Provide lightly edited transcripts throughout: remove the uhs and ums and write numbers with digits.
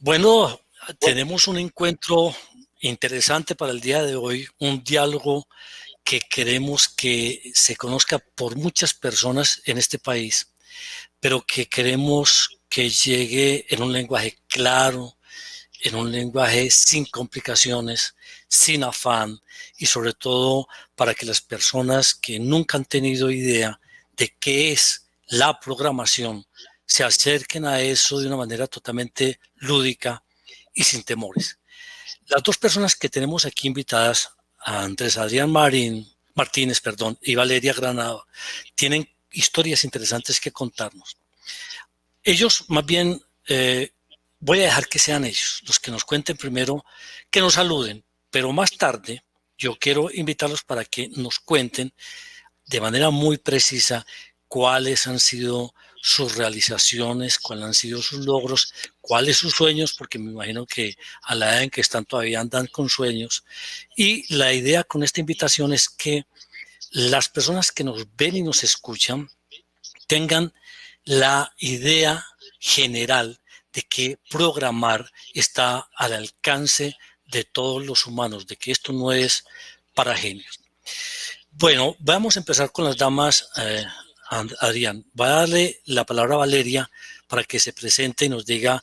Bueno, tenemos un encuentro interesante para el día de hoy, un diálogo que queremos que se conozca por muchas personas en este país, pero que queremos que llegue en un lenguaje claro, en un lenguaje sin complicaciones, sin afán y sobre todo para que las personas que nunca han tenido idea de qué es la programación se acerquen a eso de una manera totalmente lúdica y sin temores. Las dos personas que tenemos aquí invitadas, Andrés Adrián Martínez, y Valeria Granado, tienen historias interesantes que contarnos. Ellos, más bien, voy a dejar que sean ellos los que nos cuenten primero, que nos saluden, pero más tarde yo quiero invitarlos para que nos cuenten de manera muy precisa cuáles han sido sus realizaciones, cuáles han sido sus logros, cuáles sus sueños, porque me imagino que a la edad en que están todavía andan con sueños. Y la idea con esta invitación es que las personas que nos ven y nos escuchan tengan la idea general de que programar está al alcance de todos los humanos, de que esto no es para genios. Bueno, vamos a empezar con las damas. Adrián, va a darle la palabra a Valeria para que se presente y nos diga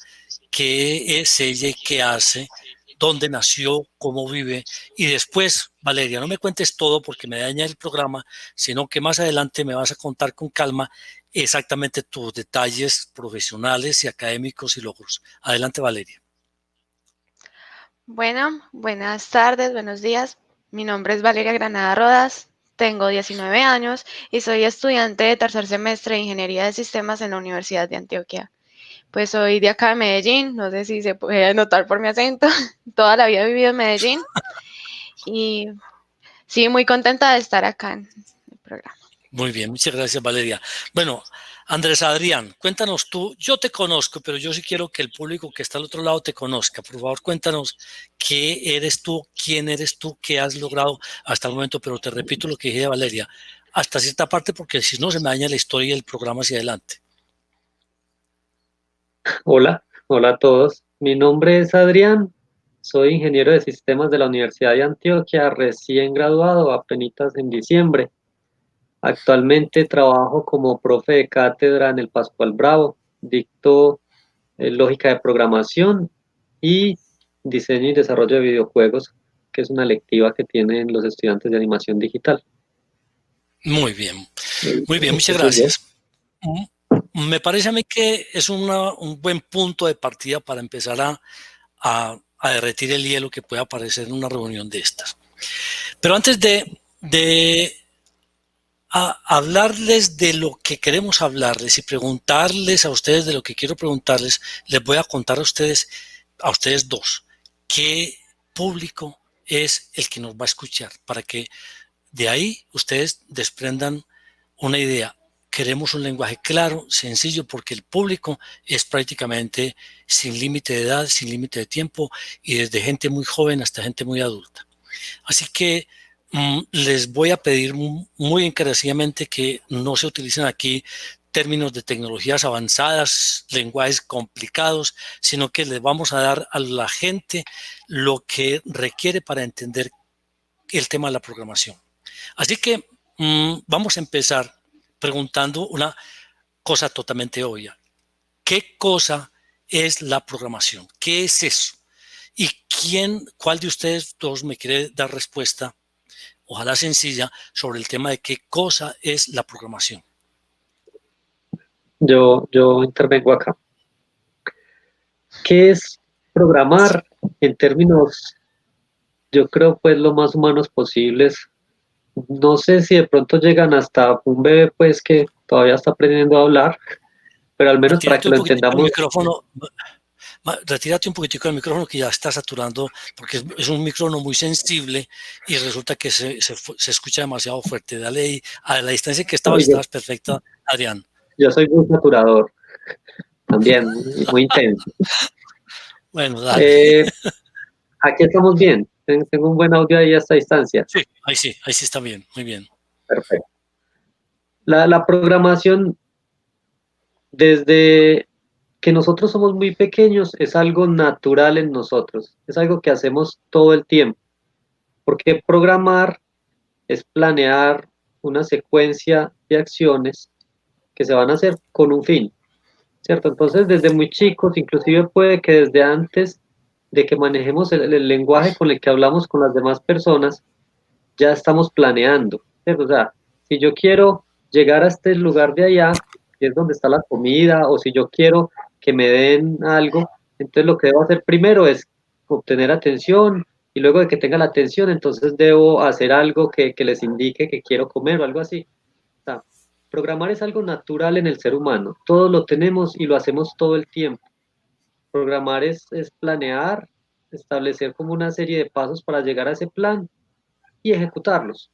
qué es ella y qué hace, dónde nació, cómo vive. Y después, Valeria, no me cuentes todo porque me daña el programa, sino que más adelante me vas a contar con calma exactamente tus detalles profesionales y académicos y logros. Adelante, Valeria. Bueno, buenas tardes, buenos días. Mi nombre es Valeria Granada Rodas, tengo 19 años y soy estudiante de tercer semestre de Ingeniería de Sistemas en la Universidad de Antioquia. Pues soy de acá de Medellín, no sé si se puede notar por mi acento, toda la vida he vivido en Medellín y sí, muy contenta de estar acá en el programa. Muy bien, muchas gracias, Valeria. Bueno, Andrés Adrián, cuéntanos tú, yo te conozco, pero yo sí quiero que el público que está al otro lado te conozca. Por favor, cuéntanos qué eres tú, quién eres tú, qué has logrado hasta el momento, pero te repito lo que dije de Valeria, hasta cierta parte, porque si no se me daña la historia y el programa hacia adelante. Hola a todos. Mi nombre es Adrián, soy ingeniero de sistemas de la Universidad de Antioquia, recién graduado apenas en diciembre. Actualmente trabajo como profe de cátedra en el Pascual Bravo, dicto lógica de programación y diseño y desarrollo de videojuegos, que es una electiva que tienen los estudiantes de animación digital. Muy bien, muchas Eso es yo. gracias. Me parece a mí que es un buen punto de partida para empezar a derretir el hielo que puede aparecer en una reunión de estas. Pero antes de hablarles de lo que queremos hablarles y preguntarles a ustedes de lo que quiero preguntarles, les voy a contar a ustedes dos, qué público es el que nos va a escuchar, para que de ahí ustedes desprendan una idea. Queremos un lenguaje claro, sencillo, porque el público es prácticamente sin límite de edad, sin límite de tiempo y desde gente muy joven hasta gente muy adulta. Así que les voy a pedir muy encarecidamente que no se utilicen aquí términos de tecnologías avanzadas, lenguajes complicados, sino que les vamos a dar a la gente lo que requiere para entender el tema de la programación. Así que vamos a empezar preguntando una cosa totalmente obvia. ¿Qué cosa es la programación? ¿Qué es eso? ¿Y cuál de ustedes dos me quiere dar respuesta, ojalá sencilla, sobre el tema de qué cosa es la programación? Yo intervengo acá. ¿Qué es programar en términos, yo creo, pues lo más humanos posibles? No sé si de pronto llegan hasta un bebé, pues que todavía está aprendiendo a hablar, pero al menos para Retírate que un lo poquitico el entendamos. micrófono, retírate un poquitico del micrófono que ya está saturando, porque es un micrófono muy sensible y resulta que se escucha demasiado fuerte. Dale ahí, a la distancia que Oye, estabas perfecta, Adrián. yo soy muy saturador, también, muy intenso. Bueno, dale. Eh, Aquí estamos bien. Tengo un buen audio ahí a esta distancia. Ahí sí está bien, muy bien. Perfecto. La programación, desde que nosotros somos muy pequeños es algo natural en nosotros, es algo que hacemos todo el tiempo, porque programar es planear una secuencia de acciones que se van a hacer con un fin, ¿cierto? Entonces, desde muy chicos, inclusive puede que desde antes de que manejemos el lenguaje con el que hablamos con las demás personas, ya estamos planeando, ¿cierto? O sea, si yo quiero llegar a este lugar de allá, que es donde está la comida, o si yo quiero que me den algo, entonces lo que debo hacer primero es obtener atención, y luego de que tenga la atención, entonces debo hacer algo que les indique que quiero comer o algo así. O sea, programar es algo natural en el ser humano, todos lo tenemos y lo hacemos todo el tiempo. Programar es planear, establecer como una serie de pasos para llegar a ese plan y ejecutarlos.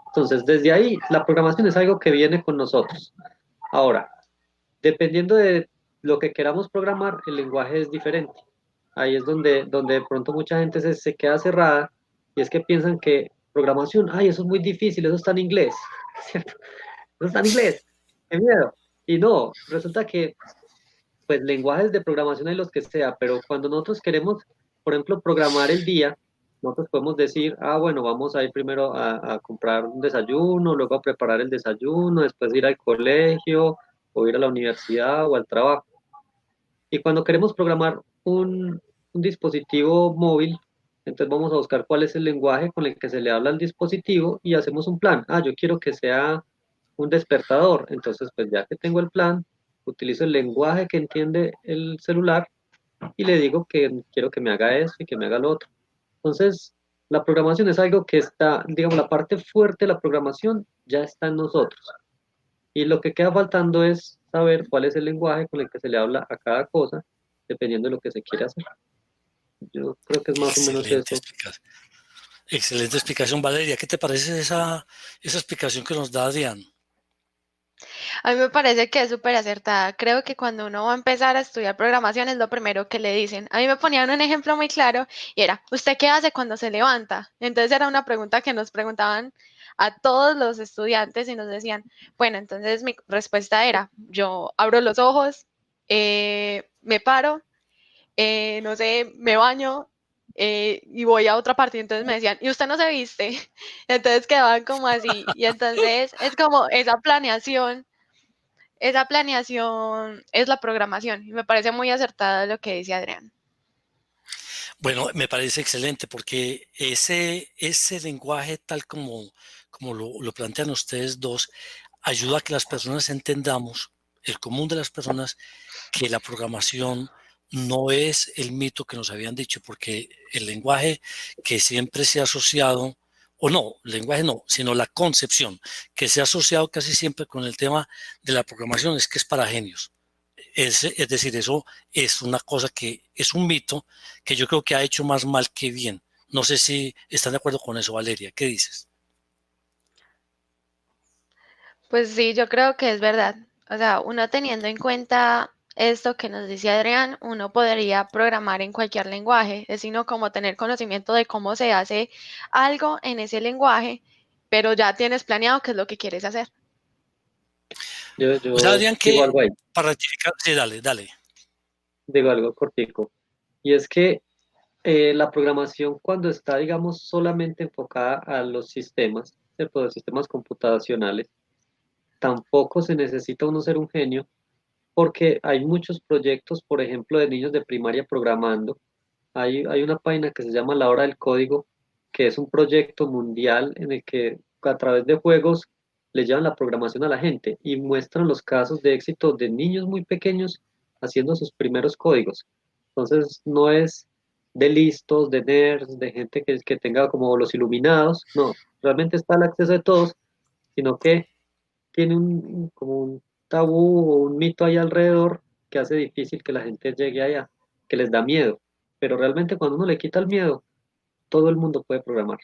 Entonces, desde ahí, la programación es algo que viene con nosotros. Ahora, dependiendo de lo que queramos programar, el lenguaje es diferente. Ahí es donde de pronto mucha gente se queda cerrada y es que piensan que programación, ay, eso es muy difícil, eso está en inglés, ¿cierto? Eso está en inglés, qué miedo. Y no, resulta que pues lenguajes de programación hay los que sea, pero cuando nosotros queremos, por ejemplo, programar el día, nosotros podemos decir, ah, bueno, vamos a ir primero a comprar un desayuno, luego a preparar el desayuno, después ir al colegio o ir a la universidad o al trabajo. Y cuando queremos programar un dispositivo móvil, entonces vamos a buscar cuál es el lenguaje con el que se le habla al dispositivo y hacemos un plan. Ah, yo quiero que sea un despertador. Entonces, pues ya que tengo el plan, utilizo el lenguaje que entiende el celular y le digo que quiero que me haga eso y que me haga lo otro. Entonces, la programación es algo que está, digamos, la parte fuerte de la programación ya está en nosotros. Y lo que queda faltando es saber cuál es el lenguaje con el que se le habla a cada cosa, dependiendo de lo que se quiere hacer. Yo creo que es más o menos Excelente eso. explicación. Excelente explicación, Valeria. ¿Qué te parece esa explicación que nos da Adrián? A mí me parece que es súper acertada. Creo que cuando uno va a empezar a estudiar programación es lo primero que le dicen. A mí me ponían un ejemplo muy claro y era, ¿usted qué hace cuando se levanta? Entonces era una pregunta que nos preguntaban a todos los estudiantes y nos decían, bueno, entonces mi respuesta era, yo abro los ojos, me paro, no sé, me baño y voy a otra parte. Y entonces me decían, ¿y usted no se viste? Entonces quedaban como así. Y entonces es como esa planeación es la programación y me parece muy acertada lo que dice Adrián. Bueno, me parece excelente porque ese lenguaje tal como lo plantean ustedes dos, ayuda a que las personas entendamos, el común de las personas, que la programación no es el mito que nos habían dicho, porque el lenguaje que siempre se ha asociado, o no, el lenguaje no, sino la concepción que se ha asociado casi siempre con el tema de la programación es que es para genios. Es decir, eso es una cosa que es un mito que yo creo que ha hecho más mal que bien. No sé si están de acuerdo con eso, Valeria. ¿Qué dices? Pues sí, yo creo que es verdad. O sea, uno teniendo en cuenta esto que nos dice Adrián, uno podría programar en cualquier lenguaje, es sino como tener conocimiento de cómo se hace algo en ese lenguaje, pero ya tienes planeado qué es lo que quieres hacer. O sea, Yo Adrián, digo que algo ahí, para rectificar, sí, dale, dale. digo algo cortico. Y es que la programación cuando está, digamos, solamente enfocada a los sistemas, ¿cierto? Los sistemas computacionales, tampoco se necesita uno ser un genio porque hay muchos proyectos, por ejemplo, de niños de primaria programando. Hay una página que se llama La Hora del Código, que es un proyecto mundial en el que a través de juegos le llevan la programación a la gente y muestran los casos de éxito de niños muy pequeños haciendo sus primeros códigos. Entonces, no es de listos, de nerds, de gente que tenga como los iluminados, no, realmente está al acceso de todos, sino que tiene como un tabú o un mito ahí alrededor que hace difícil que la gente llegue allá, que les da miedo. Pero realmente cuando uno le quita el miedo, todo el mundo puede programar,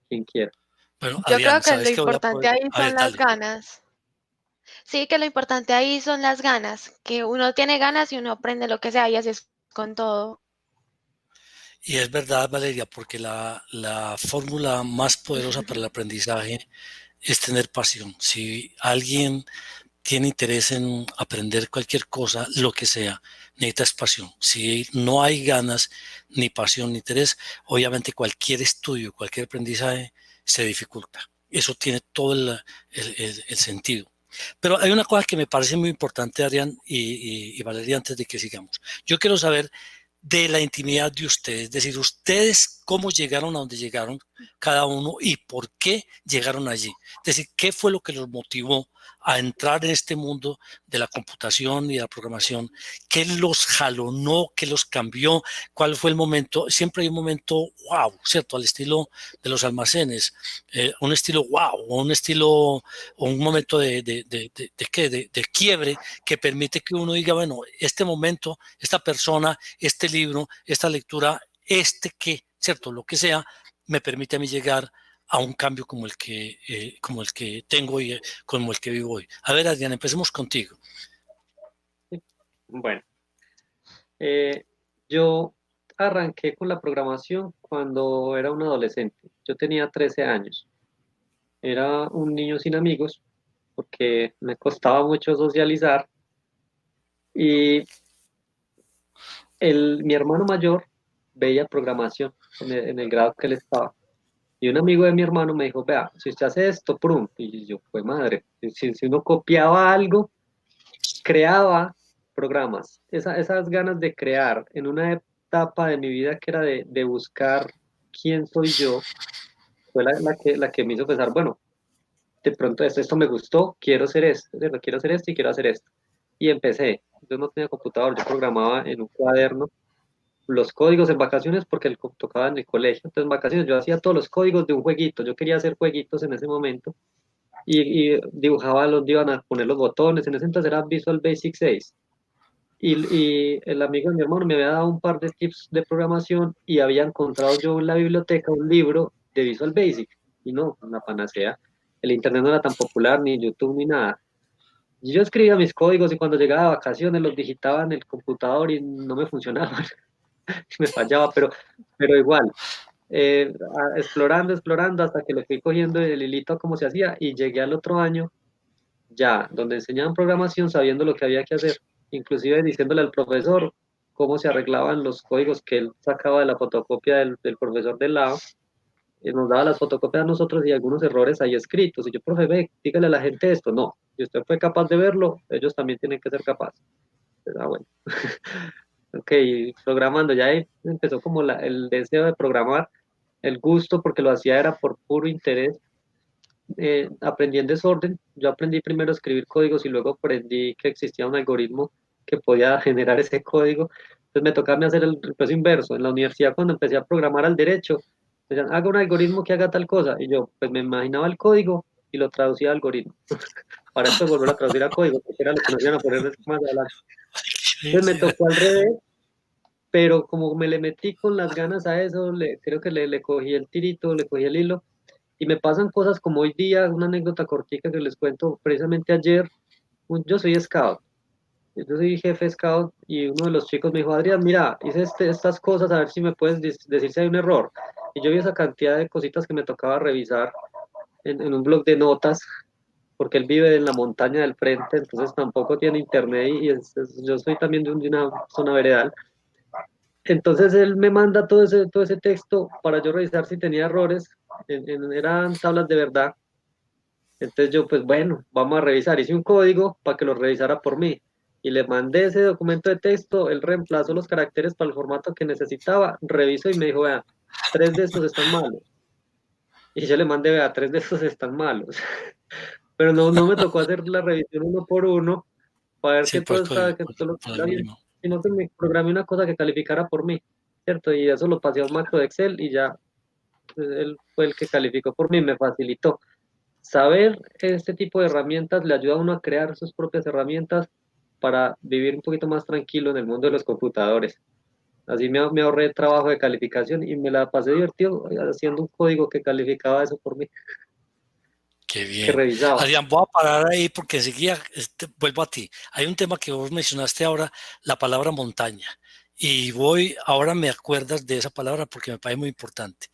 quien quiera. Bueno, Yo creo Adrián, que lo ¿sabes qué voy a importante poder? ahí A ver, son las dale. ganas. Sí, que lo importante ahí son las ganas, que uno tiene ganas y uno aprende lo que sea y así es con todo. Y es verdad, Valeria, porque la fórmula más poderosa para el aprendizaje es tener pasión. Si alguien tiene interés en aprender cualquier cosa, lo que sea, necesitas pasión. Si no hay ganas, ni pasión, ni interés, obviamente cualquier estudio, cualquier aprendizaje se dificulta. Eso tiene todo el sentido. Pero hay una cosa que me parece muy importante, Adrián y Valeria, antes de que sigamos. Yo quiero saber de la intimidad de ustedes, es decir, ustedes cómo llegaron a donde llegaron cada uno y por qué llegaron allí. Es decir, qué fue lo que los motivó a entrar en este mundo de la computación y de la programación, qué los jalonó, qué los cambió, cuál fue el momento. Siempre hay un momento wow, ¿cierto? Al estilo de los almacenes, un estilo wow, o un estilo, o un momento de quiebre que permite que uno diga, bueno, este momento, esta persona, este libro, esta lectura, que, ¿cierto? Lo que sea, me permite a mí llegar a un cambio como el que tengo y como el que vivo hoy. A ver, Adrián, empecemos contigo. Bueno, yo arranqué con la programación cuando era un adolescente. Yo tenía 13 años. Era un niño sin amigos porque me costaba mucho socializar y mi hermano mayor veía programación en el grado que él estaba. Y un amigo de mi hermano me dijo, vea, si usted hace esto, prum. Y yo, fue madre, si uno copiaba algo, creaba programas. Esas ganas de crear en una etapa de mi vida que era de buscar quién soy yo, fue la que me hizo pensar, bueno, de pronto esto me gustó, quiero hacer esto, ¿cierto? Quiero hacer esto y quiero hacer esto. Y empecé. Yo no tenía computador, yo programaba en un cuaderno los códigos en vacaciones porque tocaba en el colegio. Entonces, en vacaciones yo hacía todos los códigos de un jueguito. Yo quería hacer jueguitos en ese momento y dibujaba donde iban a poner los botones. En ese entonces era Visual Basic 6. Y el amigo de mi hermano me había dado un par de tips de programación y había encontrado yo en la biblioteca un libro de Visual Basic. Y no, una panacea. El internet no era tan popular, ni YouTube, ni nada. Y yo escribía mis códigos y cuando llegaba de vacaciones los digitaba en el computador y no me funcionaban. Me fallaba, pero igual, explorando hasta que le fui cogiendo el hilito a cómo se hacía y llegué al otro año ya, donde enseñaban programación sabiendo lo que había que hacer, inclusive diciéndole al profesor cómo se arreglaban los códigos que él sacaba de la fotocopia del profesor del lado, y nos daba las fotocopias a nosotros y algunos errores ahí escritos, y yo, profe, ve, dígale a la gente esto, no, si usted fue capaz de verlo, ellos también tienen que ser capaces. Bueno. Ok, programando, ya ahí empezó como el deseo de programar, el gusto, porque lo hacía era por puro interés. Aprendí en desorden, yo aprendí primero a escribir códigos y luego aprendí que existía un algoritmo que podía generar ese código. Entonces me tocaba a mí hacer el proceso inverso. En la universidad cuando empecé a programar al derecho, me decían, haga un algoritmo que haga tal cosa. Y yo pues me imaginaba el código y lo traducía a algoritmo. Para después volver a traducir a código, porque era lo que nos iban a poner más adelante. Entonces me tocó al revés, pero como me le metí con las ganas a eso, creo que le cogí el tirito, le cogí el hilo, y me pasan cosas como hoy día, una anécdota cortica que les cuento, precisamente ayer, yo soy scout, yo soy jefe scout, y uno de los chicos me dijo, Adrián, mira, hice estas cosas, a ver si me puedes decir si hay un error, y yo vi esa cantidad de cositas que me tocaba revisar en un blog de notas, porque él vive en la montaña del frente, entonces tampoco tiene internet, y yo soy también de una zona veredal. Entonces él me manda todo ese texto para yo revisar si tenía errores, eran tablas de verdad. Entonces yo, pues bueno, vamos a revisar. Hice un código para que lo revisara por mí. Y le mandé ese documento de texto, él reemplazó los caracteres para el formato que necesitaba, revisó y me dijo, vea, 3 de estos están malos. Y yo le mandé, vea, 3 de estos están malos. Pero no me tocó hacer la revisión uno por uno para ver Sí, que todo está, que todo lo por estuviera bien, algoritmo. sino que me programé una cosa que calificara por mí, ¿cierto? Y eso lo pasé a un macro de Excel y ya él fue el que calificó por mí, me facilitó. Saber este tipo de herramientas le ayuda a uno a crear sus propias herramientas para vivir un poquito más tranquilo en el mundo de los computadores. Así me ahorré trabajo de calificación y me la pasé divertido haciendo un código que calificaba eso por mí, Qué que bien. revisaba. Adrián, voy a parar ahí porque enseguida vuelvo a ti. Hay un tema que vos mencionaste ahora, la palabra montaña. Y ahora me acuerdas de esa palabra porque me parece muy importante.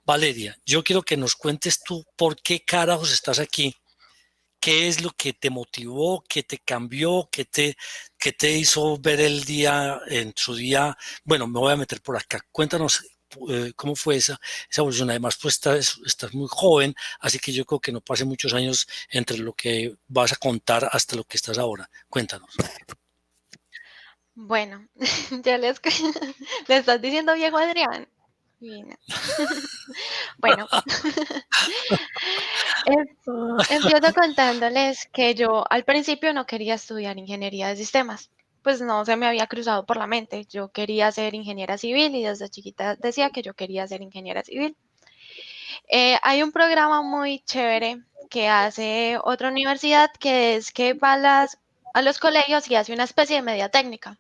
Valeria, yo quiero que nos cuentes tú por qué carajos estás aquí, ¿Qué es lo que te motivó, qué te cambió, qué te hizo ver el día en su día? Bueno, me voy a meter por acá. Cuéntanos cómo fue esa evolución. Además, pues estás muy joven, así que yo creo que no pase muchos años entre lo que vas a contar hasta lo que estás ahora. Cuéntanos. Bueno, ya le estás diciendo viejo Adrián. Mira. Bueno, em- empiezo contándoles que yo al principio no quería estudiar ingeniería de sistemas. Pues no se me había cruzado por la mente. Yo quería ser ingeniera civil y desde chiquita decía que yo quería ser ingeniera civil. Hay un programa muy chévere que hace otra universidad que es que va a los colegios y hace una especie de media técnica.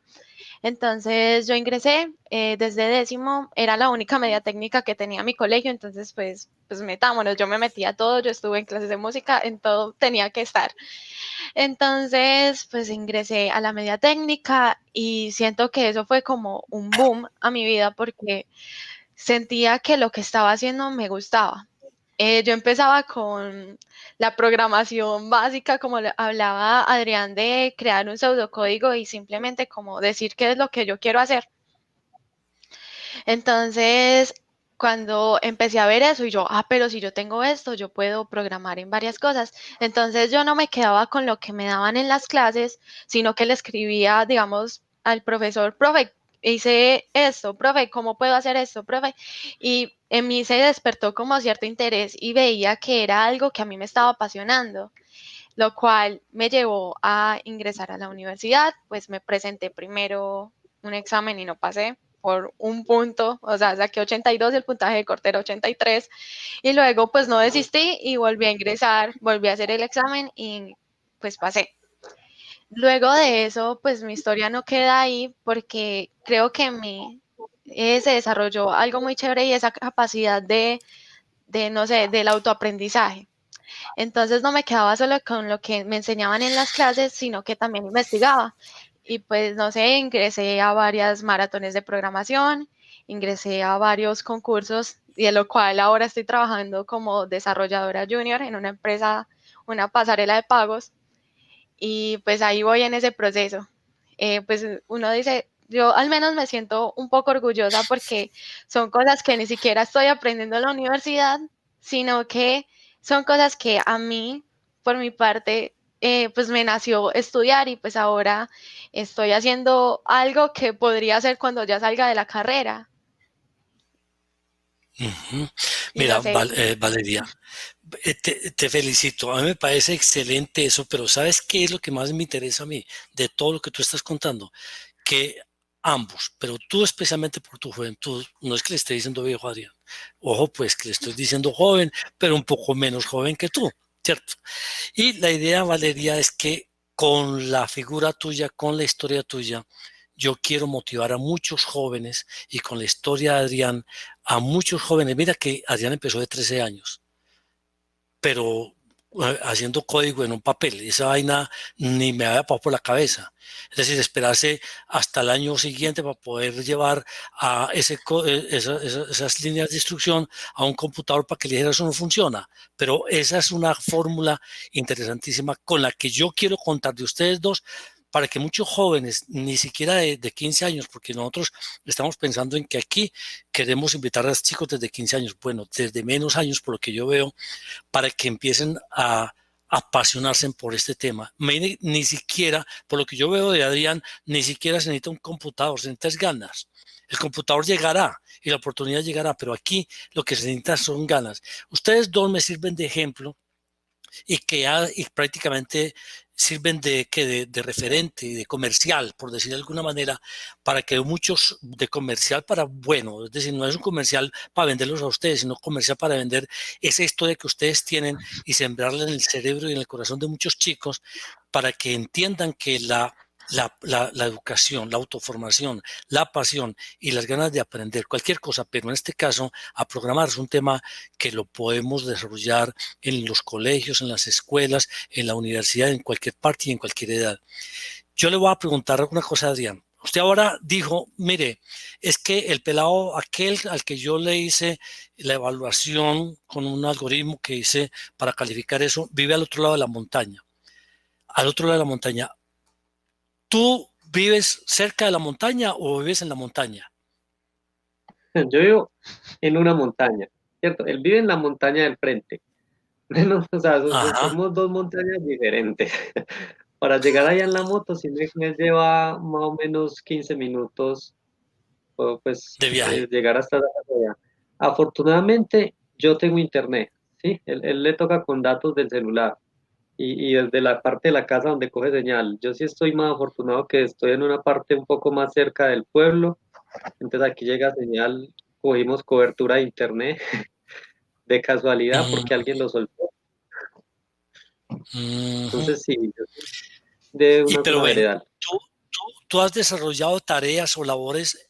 Entonces yo ingresé desde décimo, era la única media técnica que tenía mi colegio, entonces pues metámonos, yo me metía a todo, yo estuve en clases de música, en todo tenía que estar. Entonces pues ingresé a la media técnica y siento que eso fue como un boom a mi vida porque sentía que lo que estaba haciendo me gustaba. Yo empezaba con la programación básica, como hablaba Adrián, de crear un pseudocódigo y simplemente como decir qué es lo que yo quiero hacer. Entonces, cuando empecé a ver eso y yo, pero si yo tengo esto, yo puedo programar en varias cosas. Entonces yo no me quedaba con lo que me daban en las clases, sino que le escribía, digamos, al profesor, profe, hice esto, profe, ¿cómo puedo hacer esto, profe? Y en mí se despertó como cierto interés y veía que era algo que a mí me estaba apasionando, lo cual me llevó a ingresar a la universidad, pues me presenté primero un examen y no pasé por un punto, o sea, saqué 82 y el puntaje de corte era 83 y luego pues no desistí y volví a ingresar, volví a hacer el examen y pues pasé. Luego de eso, pues mi historia no queda ahí porque creo que en mí se desarrolló algo muy chévere y esa capacidad de no sé, del autoaprendizaje. Entonces no me quedaba solo con lo que me enseñaban en las clases, sino que también investigaba. Y pues no sé, ingresé a varias maratones de programación, ingresé a varios concursos y de lo cual ahora estoy trabajando como desarrolladora junior en una empresa, una pasarela de pagos. Y pues ahí voy en ese proceso. Pues uno dice, yo al menos me siento un poco orgullosa porque son cosas que ni siquiera estoy aprendiendo en la universidad, sino que son cosas que a mí, por mi parte, pues me nació estudiar y pues ahora estoy haciendo algo que podría hacer cuando ya salga de la carrera. Ujú. Y no Mira, sé, Valeria, te felicito. A mí me parece excelente eso, pero ¿sabes qué es lo que más me interesa a mí de todo lo que tú estás contando? Que ambos, pero tú especialmente por tu juventud, no es que le esté diciendo viejo Adrián, ojo pues que le estoy diciendo joven, pero un poco menos joven que tú, ¿cierto? Y la idea, Valeria, es que con la figura tuya, con la historia tuya, yo quiero motivar a muchos jóvenes y con la historia de Adrián, a muchos jóvenes. Mira que Adrián empezó de 13 años, pero haciendo código en un papel. Esa vaina ni me había pasado por la cabeza. Es decir, esperarse hasta el año siguiente para poder llevar a esas líneas de instrucción a un computador para que le dijera eso no funciona. Pero esa es una fórmula interesantísima con la que yo quiero contar de ustedes dos para que muchos jóvenes, ni siquiera de 15 años, porque nosotros estamos pensando en que aquí queremos invitar a los chicos desde 15 años, bueno, desde menos años, por lo que yo veo, para que empiecen a apasionarse por este tema. Ni siquiera, por lo que yo veo de Adrián, ni siquiera se necesita un computador, se necesitan ganas. El computador llegará y la oportunidad llegará, pero aquí lo que se necesita son ganas. Ustedes dos me sirven de ejemplo y que y prácticamente sirven de referente y de comercial, por decir de alguna manera, para que muchos de comercial para bueno, es decir, no es un comercial para venderlos a ustedes, sino comercial para vender esa historia que ustedes tienen y sembrarla en el cerebro y en el corazón de muchos chicos para que entiendan que la educación, la autoformación, la pasión y las ganas de aprender cualquier cosa, pero en este caso a programar es un tema que lo podemos desarrollar en los colegios, en las escuelas, en la universidad, en cualquier parte y en cualquier edad. Yo le voy a preguntar una cosa a Adrián. Usted ahora dijo, mire, es que el pelado aquel al que yo le hice la evaluación con un algoritmo que hice para calificar eso, vive al otro lado de la montaña. Al otro lado de la montaña. ¿Tú vives cerca de la montaña o vives en la montaña? Yo vivo en una montaña, ¿cierto? Él vive en la montaña del frente. Bueno, o sea, Ajá, somos dos montañas diferentes. Para llegar allá en la moto sí me lleva más o menos 15 minutos, o pues de viaje. llegar hasta allá. Afortunadamente yo tengo internet, ¿sí? Él le toca con datos del celular y desde la parte de la casa donde coge señal. Yo sí estoy más afortunado que estoy en una parte un poco más cerca del pueblo, entonces aquí llega señal, cogimos cobertura de internet de casualidad Mm, porque alguien lo soltó. ujú. Entonces sí, yo soy de Y una pero zona ven, veredal. tú has desarrollado tareas o labores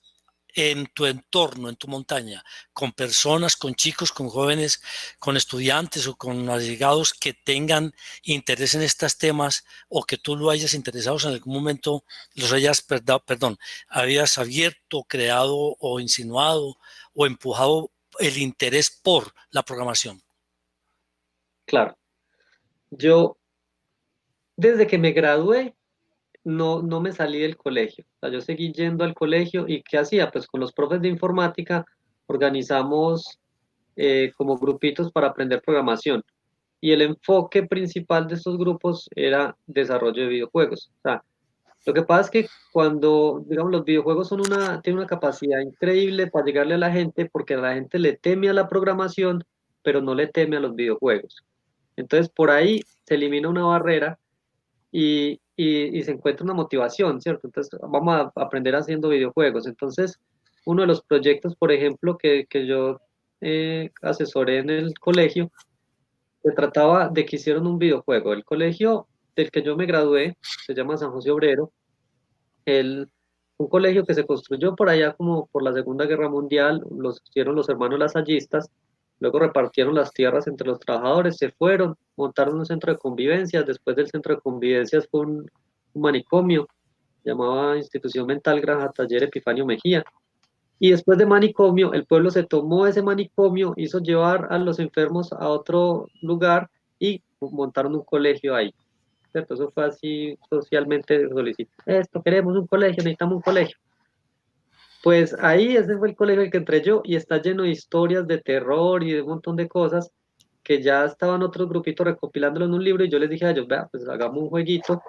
en tu entorno, en tu montaña, con personas, con chicos, con jóvenes, con estudiantes o con allegados que tengan interés en estos temas o que tú lo hayas interesado en algún momento, los hayas, perdón, habías abierto, creado o insinuado o empujado el interés por la programación. Claro, yo desde que me gradué no me salí del colegio. O sea, yo seguí yendo al colegio y ¿qué hacía? Pues con los profes de informática organizamos como grupitos para aprender programación. Y el enfoque principal de estos grupos era desarrollo de videojuegos. O sea, lo que pasa es que cuando, digamos, los videojuegos tienen una capacidad increíble para llegarle a la gente porque a la gente le teme a la programación, pero no le teme a los videojuegos. Entonces, por ahí se elimina una barrera y se encuentra una motivación, ¿cierto? Entonces, vamos a aprender haciendo videojuegos. Entonces, uno de los proyectos, por ejemplo, que yo asesoré en el colegio, se trataba de que hicieron un videojuego. El colegio del que yo me gradué se llama San José Obrero, un colegio que se construyó por allá como por la Segunda Guerra Mundial, los hicieron los hermanos lasallistas, luego repartieron las tierras entre los trabajadores, se fueron, montaron un centro de convivencias, después del centro de convivencias fue un manicomio, llamaba Institución Mental Granja Taller Epifanio Mejía, y después de manicomio, el pueblo se tomó ese manicomio, hizo llevar a los enfermos a otro lugar y montaron un colegio ahí. ¿Cierto? Eso fue así socialmente solicitado. Esto, queremos un colegio, necesitamos un colegio. Pues ahí ese fue el colegio al que entré yo y está lleno de historias de terror y de un montón de cosas que ya estaban otros grupitos recopilándolo en un libro y yo les dije a ellos, vea, pues hagamos un jueguito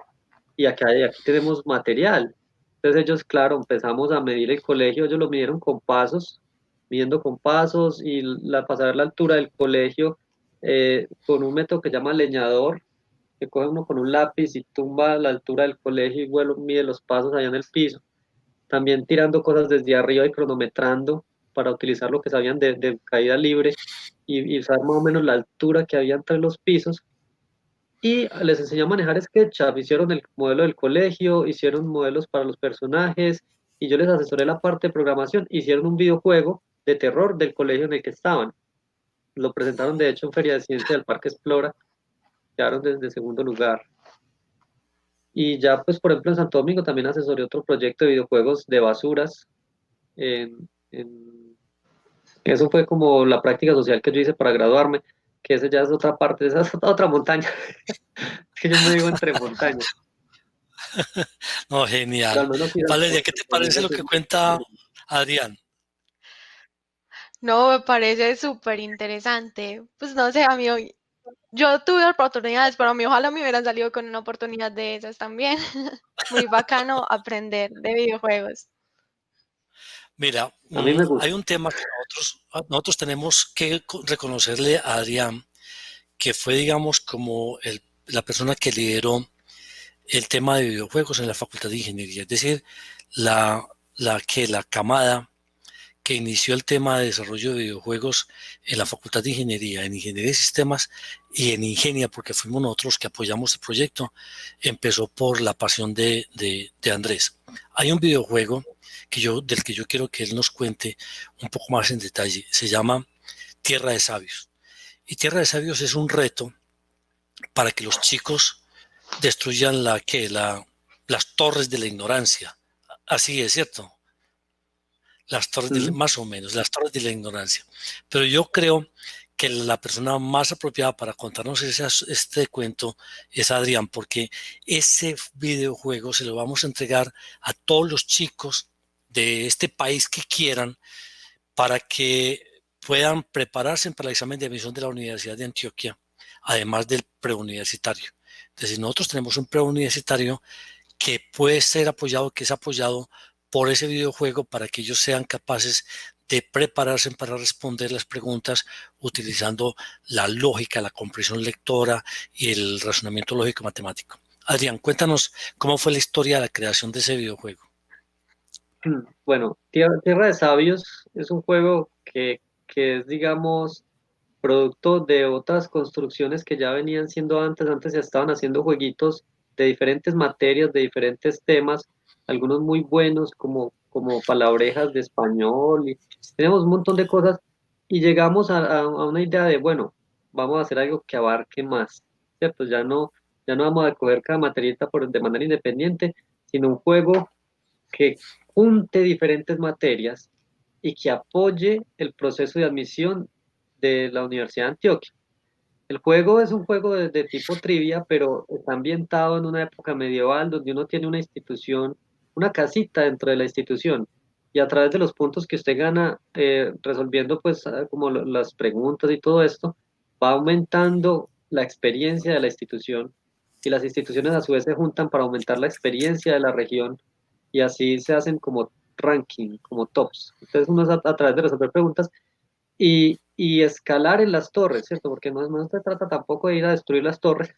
y aquí tenemos material. Entonces ellos, claro, empezamos a medir el colegio, ellos lo midieron con pasos, midiendo con pasos y para saber la altura del colegio con un método que se llama leñador, que coge uno con un lápiz y tumba la altura del colegio y vuelo, mide los pasos allá en el piso. También tirando cosas desde arriba y cronometrando para utilizar lo que sabían de caída libre y saber más o menos la altura que había entre los pisos. Y les enseñó a manejar SketchUp, hicieron el modelo del colegio, hicieron modelos para los personajes y yo les asesoré la parte de programación, hicieron un videojuego de terror del colegio en el que estaban. Lo presentaron de hecho en Feria de Ciencia del Parque Explora, quedaron desde segundo lugar. Y ya, pues, por ejemplo, en Santo Domingo también asesoré otro proyecto de videojuegos de basuras. Eso fue como la práctica social que yo hice para graduarme, que esa ya es otra parte, esa es otra montaña. Es que yo me digo entre montañas, No, pero al genial. menos ir al Valeria, ¿qué monte, te en parece eso lo sí. que cuenta Adrián? No, me parece súper interesante. Pues no sé, a mí hoy, yo tuve oportunidades, pero a mí ojalá me hubieran salido con una oportunidad de esas también. Muy bacano aprender de videojuegos. Mira, A mí me hay gusta. un tema que nosotros tenemos que reconocerle a Adrián, que fue, digamos, como la persona que lideró el tema de videojuegos en la Facultad de Ingeniería, es decir, la camada que inició el tema de desarrollo de videojuegos en la Facultad de Ingeniería, en Ingeniería de Sistemas y en Ingenia, porque fuimos nosotros que apoyamos el proyecto, empezó por la pasión de Andrés. Hay un videojuego del que yo quiero que él nos cuente un poco más en detalle. Se llama Tierra de Sabios. Y Tierra de Sabios es un reto para que los chicos destruyan las torres de la ignorancia Así es, ¿cierto? Las torres Mm, más o menos, las torres de la ignorancia. Pero yo creo que la persona más apropiada para contarnos este cuento es Adrián, porque ese videojuego se lo vamos a entregar a todos los chicos de este país que quieran para que puedan prepararse para el examen de admisión de la Universidad de Antioquia, además del preuniversitario. Entonces, nosotros tenemos un preuniversitario que puede ser apoyado, que es apoyado por ese videojuego para que ellos sean capaces de prepararse para responder las preguntas utilizando la lógica, la comprensión lectora y el razonamiento lógico matemático. Adrián, cuéntanos cómo fue la historia de la creación de ese videojuego. Bueno, Tierra de Sabios es un juego que es, digamos, producto de otras construcciones que ya venían siendo antes. Antes ya estaban haciendo jueguitos de diferentes materias, de diferentes temas, algunos muy buenos como palabrejas de español, y tenemos un montón de cosas, y llegamos a una idea de, bueno, vamos a hacer algo que abarque más, ¿cierto? Ya no vamos a coger cada materieta de manera independiente, sino un juego que junte diferentes materias y que apoye el proceso de admisión de la Universidad de Antioquia. El juego es un juego de tipo trivia, pero está ambientado en una época medieval donde uno tiene una institución, una casita dentro de la institución, y a través de los puntos que usted gana resolviendo pues como las preguntas y todo esto, va aumentando la experiencia de la institución, y las instituciones a su vez se juntan para aumentar la experiencia de la región, y así se hacen como ranking, como tops. Entonces uno es a través de resolver preguntas y escalar en las torres, ¿cierto? Porque no se trata tampoco de ir a destruir las torres,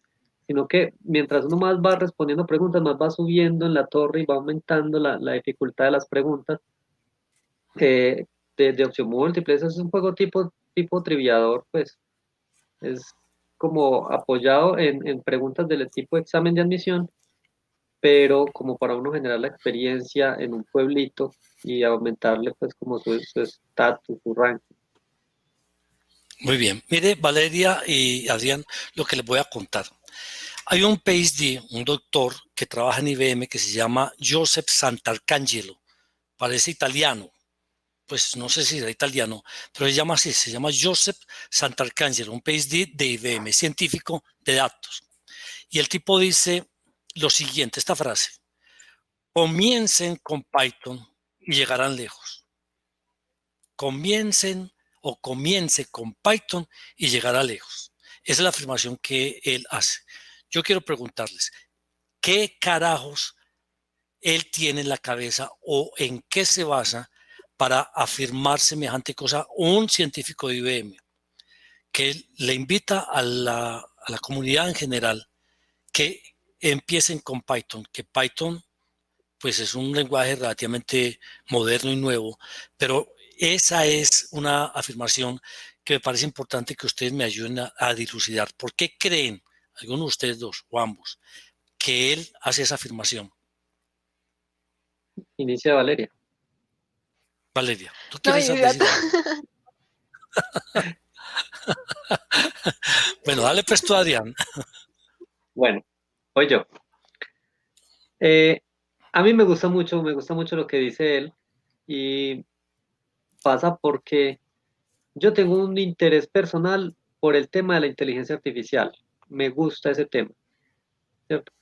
sino que mientras uno más va respondiendo preguntas, más va subiendo en la torre y va aumentando la dificultad de las preguntas eh, de opción múltiple. Eso es un juego tipo triviador, pues es como apoyado en preguntas del tipo examen de admisión, pero como para uno generar la experiencia en un pueblito y aumentarle pues como su estatus, su ranking. Muy bien. Mire, Valeria y Adrián, lo que les voy a contar. Hay un PhD, un doctor que trabaja en IBM que se llama Joseph Santarcangelo. Parece italiano. Pues no sé si era italiano, pero se llama así, se llama Joseph Santarcangelo, un PhD de IBM, científico de datos. Y el tipo dice lo siguiente, esta frase: comiencen con Python y llegarán lejos. Comiencen o comience con Python y llegará lejos. Esa es la afirmación que él hace. Yo quiero preguntarles, ¿qué carajos él tiene en la cabeza o en qué se basa para afirmar semejante cosa un científico de IBM que le invita a la comunidad en general que empiecen con Python, que Python pues es un lenguaje relativamente moderno y nuevo, pero esa es una afirmación que me parece importante que ustedes me ayuden a dilucidar. ¿Por qué creen, algunos de ustedes dos o ambos, que él hace esa afirmación? Inicia Valeria. Valeria, ¿tú No, quieres yo ya decir algo? Bueno, dale pues tú, Adrián. Bueno, voy yo. Eh, a mí me gusta mucho lo que dice él, y pasa porque yo tengo un interés personal por el tema de la inteligencia artificial. Me gusta ese tema, ¿cierto?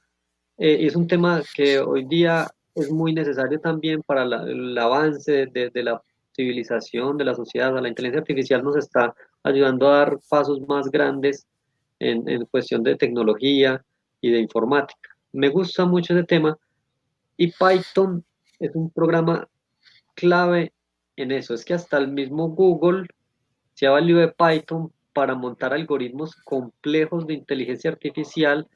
Y es un tema que hoy día es muy necesario también para el avance de la civilización, de la sociedad. La inteligencia artificial nos está ayudando a dar pasos más grandes en cuestión de tecnología y de informática. Me gusta mucho ese tema, y Python es un programa clave en eso. Es que hasta el mismo Google se ha valido de Python para montar algoritmos complejos de inteligencia artificial,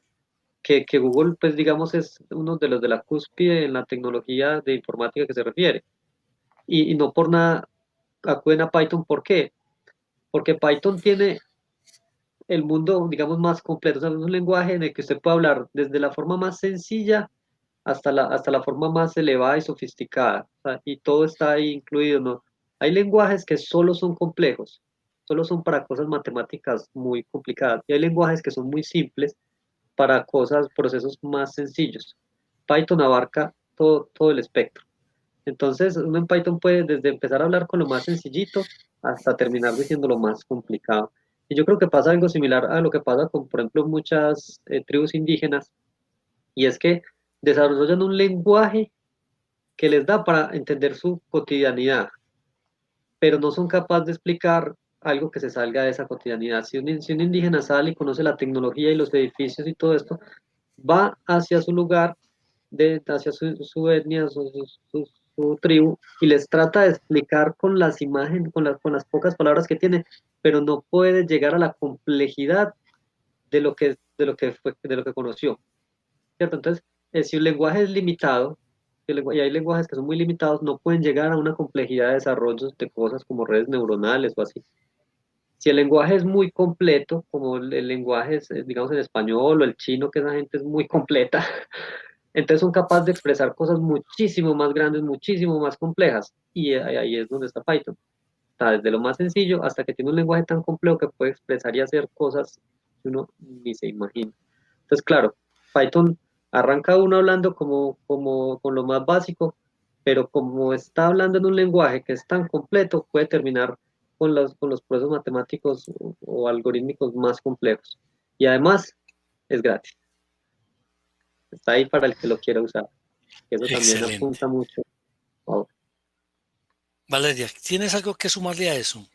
que Google, pues digamos, es uno de los de la cúspide en la tecnología de informática que se refiere. Y no por nada acuden a Python. ¿Por qué? Porque Python tiene el mundo, digamos, más completo. O sea, es un lenguaje en el que usted puede hablar desde la forma más sencilla hasta la forma más elevada y sofisticada. O sea, y todo está ahí incluido, ¿no? Hay lenguajes que solo son complejos, solo son para cosas matemáticas muy complicadas, y hay lenguajes que son muy simples para cosas, procesos más sencillos. Python abarca todo el espectro. Entonces, uno en Python puede desde empezar a hablar con lo más sencillito hasta terminar diciendo lo más complicado. Y yo creo que pasa algo similar a lo que pasa con, por ejemplo, muchas tribus indígenas, y es que desarrollan un lenguaje que les da para entender su cotidianidad, pero no son capaces de explicar algo que se salga de esa cotidianidad. Si un indígena sale y conoce la tecnología y los edificios y todo esto, va hacia su lugar, hacia su etnia, su tribu, y les trata de explicar con las imágenes, con las pocas palabras que tiene, pero no puede llegar a la complejidad de lo que conoció, ¿cierto? Entonces, si un lenguaje es limitado, y hay lenguajes que son muy limitados, no pueden llegar a una complejidad de desarrollos de cosas como redes neuronales o así. Si el lenguaje es muy completo, como el lenguaje es, digamos, el español o el chino, que esa gente es muy completa, entonces son capaces de expresar cosas muchísimo más grandes, muchísimo más complejas. Y ahí es donde está Python. Está desde lo más sencillo hasta que tiene un lenguaje tan complejo que puede expresar y hacer cosas que uno ni se imagina. Entonces, claro, Python arranca uno hablando como con lo más básico, pero como está hablando en un lenguaje que es tan completo, puede terminar con los procesos matemáticos o algorítmicos más complejos. Y además, es gratis. Está ahí para el que lo quiera usar. Eso también Excelente. apunta mucho. Ahora. Valeria, ¿tienes algo que sumarle a eso?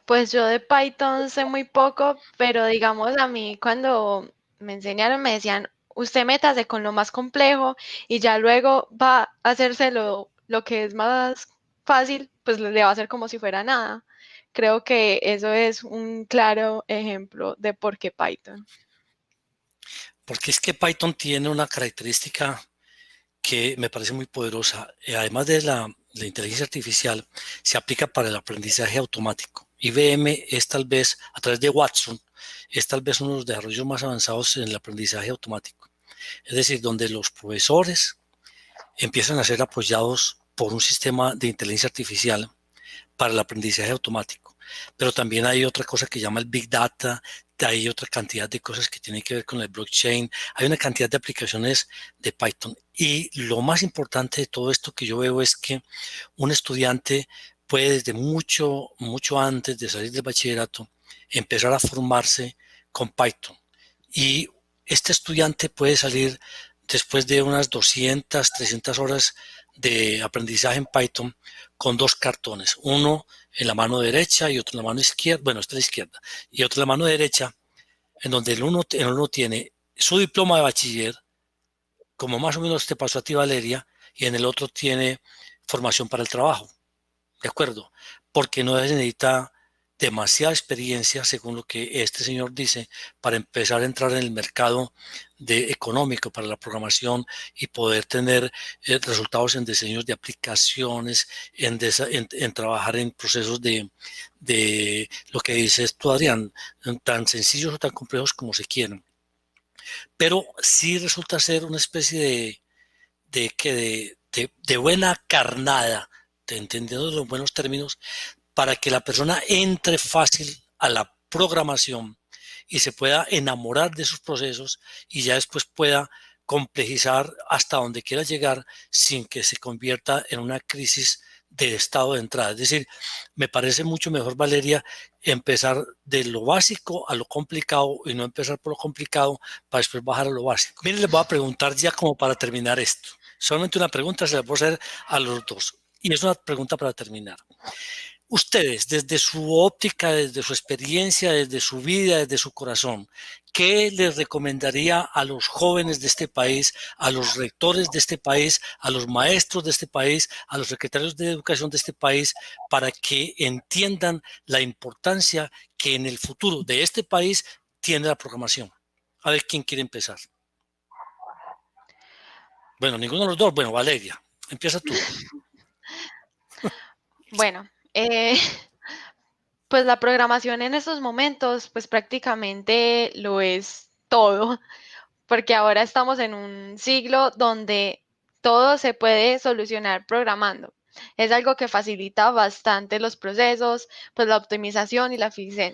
Pues yo de Python sé muy poco, pero digamos a mí cuando me enseñaron me decían, usted métase con lo más complejo y ya luego va a hacerse lo que es más fácil, pues le va a hacer como si fuera nada. Creo que eso es un claro ejemplo de por qué Python. Porque es que Python tiene una característica que me parece muy poderosa. Además de la inteligencia artificial, se aplica para el aprendizaje automático. IBM es tal vez, a través de Watson, es tal vez uno de los desarrollos más avanzados en el aprendizaje automático. Es decir, donde los profesores empiezan a ser apoyados por un sistema de inteligencia artificial para el aprendizaje automático. Pero también hay otra cosa que llama el Big Data, hay otra cantidad de cosas que tienen que ver con el blockchain, hay una cantidad de aplicaciones de Python. Y lo más importante de todo esto que yo veo es que un estudiante puede desde mucho, mucho antes de salir del bachillerato empezar a formarse con Python. Y este estudiante puede salir después de unas 200, 300 horas de aprendizaje en Python con dos cartones, uno en la mano derecha y otro en la mano izquierda, bueno, esta es la izquierda, y otro en la mano derecha, en donde el uno tiene su diploma de bachiller, como más o menos te pasó a ti, Valeria, y en el otro tiene formación para el trabajo, ¿de acuerdo? Porque no se necesita demasiada experiencia, según lo que este señor dice, para empezar a entrar en el mercado económico para la programación y poder tener resultados en diseños de aplicaciones, en trabajar en procesos de lo que dices tú, Adrián, tan sencillos o tan complejos como se quieran. Pero sí resulta ser una especie de buena carnada, entendiendo los buenos términos, para que la persona entre fácil a la programación y se pueda enamorar de sus procesos y ya después pueda complejizar hasta donde quiera llegar sin que se convierta en una crisis de estado de entrada. Es decir, me parece mucho mejor, Valeria, empezar de lo básico a lo complicado y no empezar por lo complicado para después bajar a lo básico. Miren, les voy a preguntar ya como para terminar esto. Solamente una pregunta se la puedo hacer a los dos. Y es una pregunta para terminar. Ustedes, desde su óptica, desde su experiencia, desde su vida, desde su corazón, ¿qué les recomendaría a los jóvenes de este país, a los rectores de este país, a los maestros de este país, a los secretarios de educación de este país, para que entiendan la importancia que en el futuro de este país tiene la programación? A ver quién quiere empezar. Bueno, ninguno de los dos. Bueno, Valeria, empieza tú. Bueno, pues la programación en estos momentos, pues prácticamente lo es todo, porque ahora estamos en un siglo donde todo se puede solucionar programando. Es algo que facilita bastante los procesos, pues la optimización y la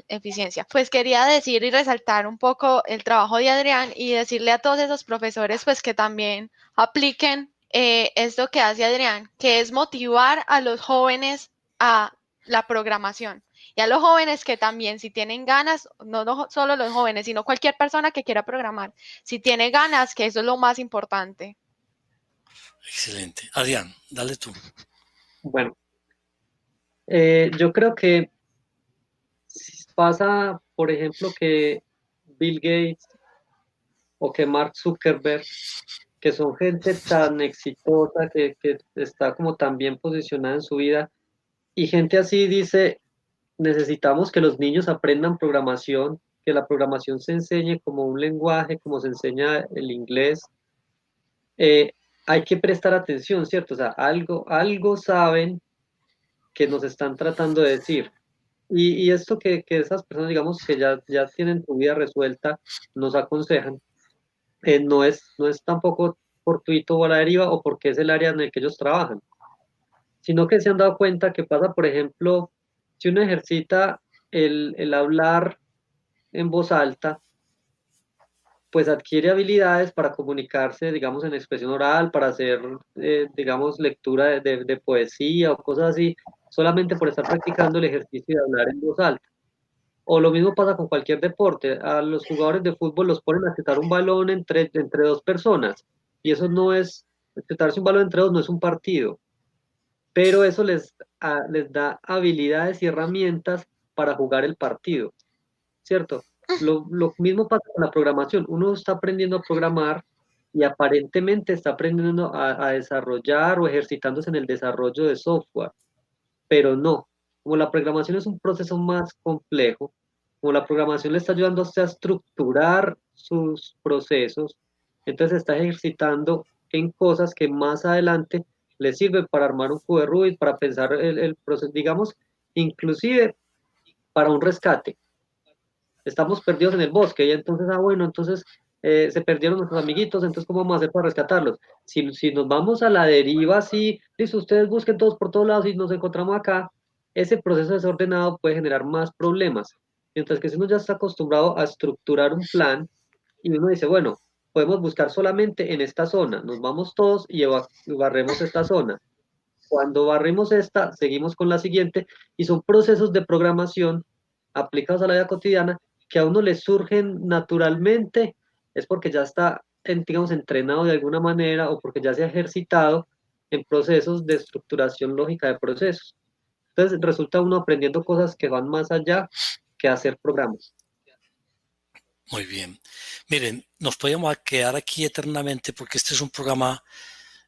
eficiencia. Pues quería decir y resaltar un poco el trabajo de Adrián y decirle a todos esos profesores pues que también apliquen esto que hace Adrián, que es motivar a los jóvenes a la programación. Y a los jóvenes que también, si tienen ganas, no solo los jóvenes, sino cualquier persona que quiera programar, si tiene ganas, que eso es lo más importante. Excelente. Adrián, dale tú. Bueno, yo creo que si pasa, por ejemplo, que Bill Gates o que Mark Zuckerberg, que son gente tan exitosa, que está como tan bien posicionada en su vida, y gente así dice, necesitamos que los niños aprendan programación, que la programación se enseñe como un lenguaje, como se enseña el inglés. Hay que prestar atención, ¿cierto? O sea, algo saben que nos están tratando de decir. Y esto que esas personas, digamos, que ya tienen su vida resuelta, nos aconsejan, no es tampoco fortuito o a la deriva o porque es el área en el que ellos trabajan, sino que se han dado cuenta que pasa, por ejemplo, si uno ejercita el hablar en voz alta, pues adquiere habilidades para comunicarse, digamos, en expresión oral, para hacer, digamos, lectura de poesía o cosas así, solamente por estar practicando el ejercicio de hablar en voz alta. O lo mismo pasa con cualquier deporte. A los jugadores de fútbol los ponen a chutar un balón entre dos personas. Y eso no es, chutarse un balón entre dos no es un partido. Pero eso les da habilidades y herramientas para jugar el partido, ¿cierto? Lo mismo pasa con la programación. Uno está aprendiendo a programar y aparentemente está aprendiendo a desarrollar o ejercitándose en el desarrollo de software, pero no. Como la programación es un proceso más complejo, como la programación le está ayudando a usted a estructurar sus procesos, entonces está ejercitando en cosas que más adelante le sirven para armar un cubo de Rubik, para pensar el proceso, digamos, inclusive para un rescate. Estamos perdidos en el bosque y entonces, bueno, entonces se perdieron nuestros amiguitos, entonces ¿cómo vamos a hacer para rescatarlos? Si nos vamos a la deriva, si listo, ustedes busquen todos por todos lados y nos encontramos acá, ese proceso desordenado puede generar más problemas. Mientras que si uno ya está acostumbrado a estructurar un plan y uno dice, bueno, podemos buscar solamente en esta zona, nos vamos todos y barremos esta zona. Cuando barrimos esta, seguimos con la siguiente y son procesos de programación aplicados a la vida cotidiana que a uno le surgen naturalmente, es porque ya está, digamos, entrenado de alguna manera o porque ya se ha ejercitado en procesos de estructuración lógica de procesos. Entonces resulta uno aprendiendo cosas que van más allá que hacer programas. Muy bien. Miren, nos podemos quedar aquí eternamente porque este es un programa,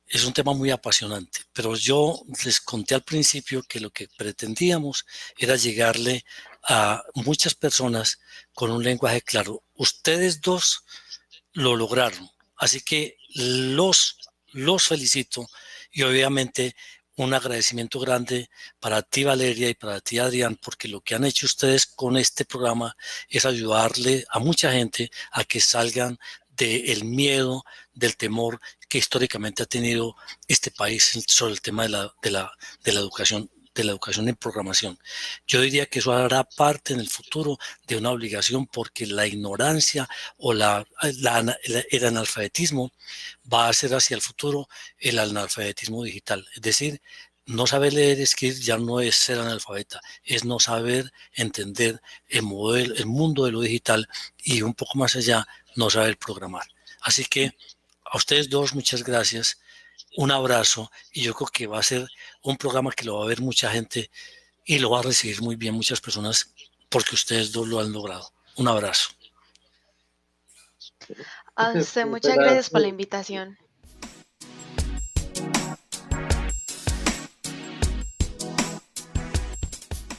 es un tema muy apasionante, pero yo les conté al principio que lo que pretendíamos era llegarle a muchas personas con un lenguaje claro. Ustedes dos lo lograron, así que los felicito y obviamente un agradecimiento grande para ti, Valeria, y para ti, Adrián, porque lo que han hecho ustedes con este programa es ayudarle a mucha gente a que salgan del miedo, del temor que históricamente ha tenido este país sobre el tema de la educación en programación. Yo diría que eso hará parte en el futuro de una obligación porque la ignorancia o el analfabetismo va a ser hacia el futuro el analfabetismo digital. Es decir, no saber leer y escribir ya no es ser analfabeta, es no saber entender el mundo de lo digital y un poco más allá, no saber programar. Así que a ustedes dos, muchas gracias, un abrazo y yo creo que va a ser un programa que lo va a ver mucha gente y lo va a recibir muy bien muchas personas porque ustedes dos lo han logrado. Un abrazo. A usted Muchas muchas gracias por la gracias. invitación.